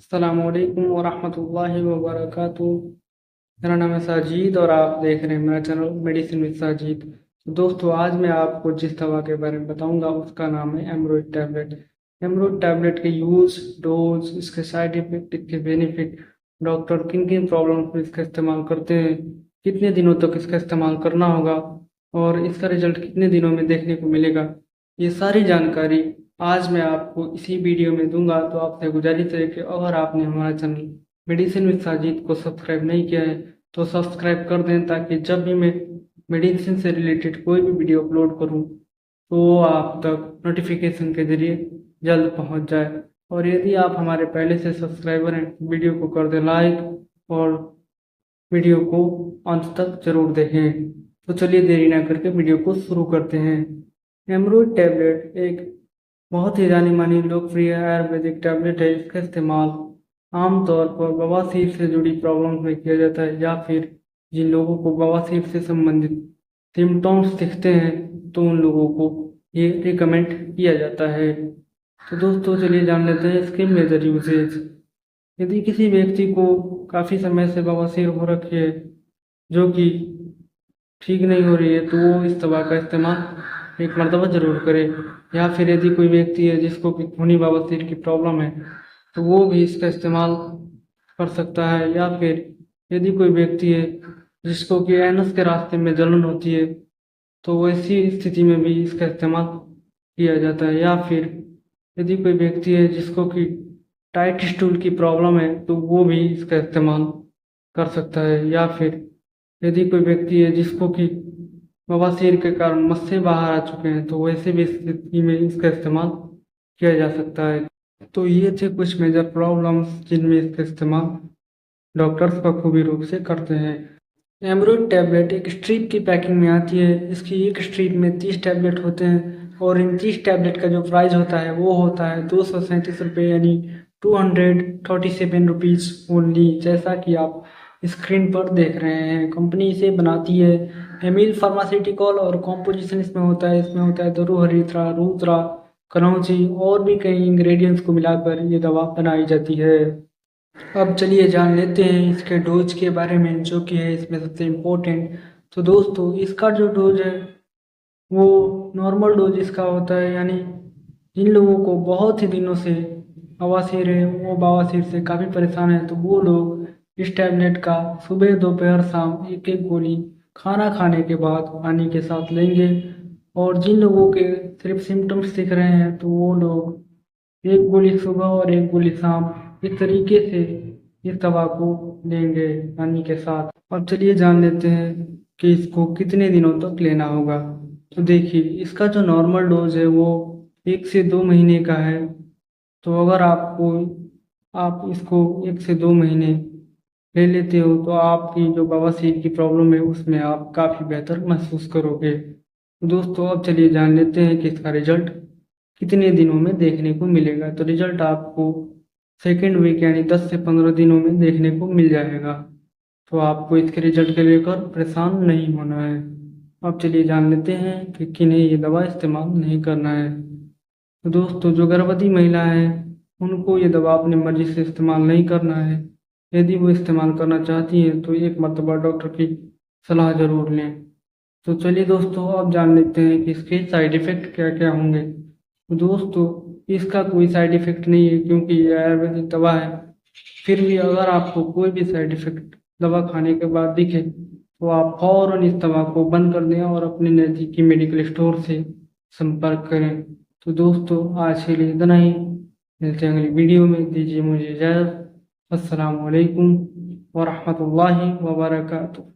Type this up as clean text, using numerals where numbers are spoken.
अस्सलामुअलैकुम वरहमतुल्लाहि वबरकातुहू। मेरा नाम है साजिद और आप देख रहे हैं मेरा चैनल मेडिसिन विद साजिद। तो दोस्तों, आज मैं आपको जिस दवा के बारे में बताऊंगा उसका नाम है एमरोइड टैबलेट। एमरोइड टैबलेट के यूज़, डोज, इसके साइड इफेक्ट, इसके बेनिफिट, डॉक्टर किन किन प्रॉब्लम में इसका इस्तेमाल करते हैं, कितने दिनों तक इसका इस्तेमाल करना होगा और इसका रिजल्ट कितने दिनों में देखने को मिलेगा, ये सारी जानकारी आज मैं आपको इसी वीडियो में दूंगा। तो आपसे गुजारिश है कि अगर आपने हमारा चैनल मेडिसिन विद साजिद को सब्सक्राइब नहीं किया है तो सब्सक्राइब कर दें, ताकि जब भी मैं मेडिसिन से रिलेटेड कोई भी वीडियो अपलोड करूं तो वो आप तक नोटिफिकेशन के जरिए जल्द पहुंच जाए। और यदि आप हमारे पहले से सब्सक्राइबर हैं, वीडियो को कर दें लाइक और वीडियो को अंत तक जरूर देखें। तो चलिए देरी ना करके वीडियो को शुरू करते हैं। एमरोइड टैबलेट एक बहुत ही जानी मानी लोकप्रिय आयुर्वेदिक टैबलेट है। इसका इस्तेमाल आमतौर पर बवासीर से जुड़ी प्रॉब्लम में किया जाता है, या फिर जिन लोगों को बवासीर से संबंधित सिम्टम्स दिखते हैं तो उन लोगों को ये रिकमेंड किया जाता है। तो दोस्तों, चलिए जान लेते हैं इसके मेजर यूसेज। यदि किसी व्यक्ति को काफ़ी समय से बवासीर हो रखी है जो कि ठीक नहीं हो रही है, तो वो इस दवा का इस्तेमाल एक मरतबा ज़रूर करे। या फिर यदि कोई व्यक्ति है जिसको कि खूनी बवासीर की प्रॉब्लम है तो वो भी इसका इस्तेमाल कर सकता है। या फिर यदि कोई व्यक्ति है जिसको कि एनस के रास्ते में जलन होती है तो वैसी स्थिति में भी इसका इस्तेमाल किया जाता है। या फिर यदि कोई व्यक्ति है जिसको कि टाइट स्टूल की प्रॉब्लम है तो वो भी इसका इस्तेमाल कर सकता है। या फिर यदि कोई व्यक्ति है जिसको कि बवासीर के कारण मस्से बाहर आ चुके हैं तो वैसे भी स्थिति में इसका इस्तेमाल किया जा सकता है। तो ये थे कुछ मेजर प्रॉब्लम्स जिनमें इसका इस्तेमाल डॉक्टर्स बखूबी रूप से करते हैं। एमरोइड टैबलेट एक स्ट्रिप की पैकिंग में आती है। इसकी एक स्ट्रिप में 30 टैबलेट होते हैं और इन 30 टैबलेट का जो प्राइस होता है वो होता है 237 रुपये, यानी 237 रुपीज़ ओनली। जैसा कि आप स्क्रीन पर देख रहे हैं, कंपनी इसे बनाती है एमिल फार्मास्यूटिकल और कॉम्पोजिशन इसमें होता है। इसमें होता है दरु हरिद्रा, रूद्रा, कनौजी और भी कई इंग्रेडिएंट्स को मिलाकर ये दवा बनाई जाती है। अब चलिए जान लेते हैं इसके डोज के बारे में, जो कि है इसमें सबसे इम्पोर्टेंट। तो दोस्तों, इसका जो डोज है वो नॉर्मल डोज इसका होता है, यानी जिन लोगों को बहुत ही दिनों से बवासीर है, वो बवासीर से काफ़ी परेशान है, तो वो लोग इस टैबलेट का सुबह दोपहर शाम एक एक गोली खाना खाने के बाद पानी के साथ लेंगे। और जिन लोगों के सिर्फ सिम्टम्स दिख रहे हैं तो वो लोग एक गोली सुबह और एक गोली शाम इस तरीके से इस दवा को लेंगे पानी के साथ। अब चलिए जान लेते हैं कि इसको कितने दिनों तक लेना होगा। तो देखिए, इसका जो नॉर्मल डोज है वो 1 से 2 महीने का है। तो अगर आप इसको 1 से 2 महीने ले लेते हो तो आपकी जो बवासीर की प्रॉब्लम है उसमें आप काफ़ी बेहतर महसूस करोगे। तो दोस्तों, अब चलिए जान लेते हैं कि इसका रिजल्ट कितने दिनों में देखने को मिलेगा। तो रिजल्ट आपको सेकेंड वीक यानी 10 से 15 दिनों में देखने को मिल जाएगा। तो आपको इसके रिजल्ट के लेकर परेशान नहीं होना है। अब चलिए जान लेते हैं कि किन्हें ये दवा इस्तेमाल नहीं करना है। तो दोस्तों, जो गर्भवती महिला है उनको ये दवा अपनी मर्जी से इस्तेमाल नहीं करना है। यदि वो इस्तेमाल करना चाहती हैं तो एक मर्तबा डॉक्टर की सलाह ज़रूर लें। तो चलिए दोस्तों, अब जान लेते हैं कि इसके साइड इफ़ेक्ट क्या क्या होंगे। तो दोस्तों, इसका कोई साइड इफ़ेक्ट नहीं है क्योंकि ये आयुर्वेदिक दवा है। फिर भी अगर आपको कोई भी साइड इफ़ेक्ट दवा खाने के बाद दिखे तो आप फ़ौरन इस दवा को बंद कर दें और अपने नज़दीकी मेडिकल स्टोर से संपर्क करें। तो दोस्तों, आज के लिए इतना ही। मिलते हैं अगली वीडियो में। दीजिए मुझे इजाज़त। अस्सलामु अलैकुम वरहमतुल्लाहि वबरकातुहू।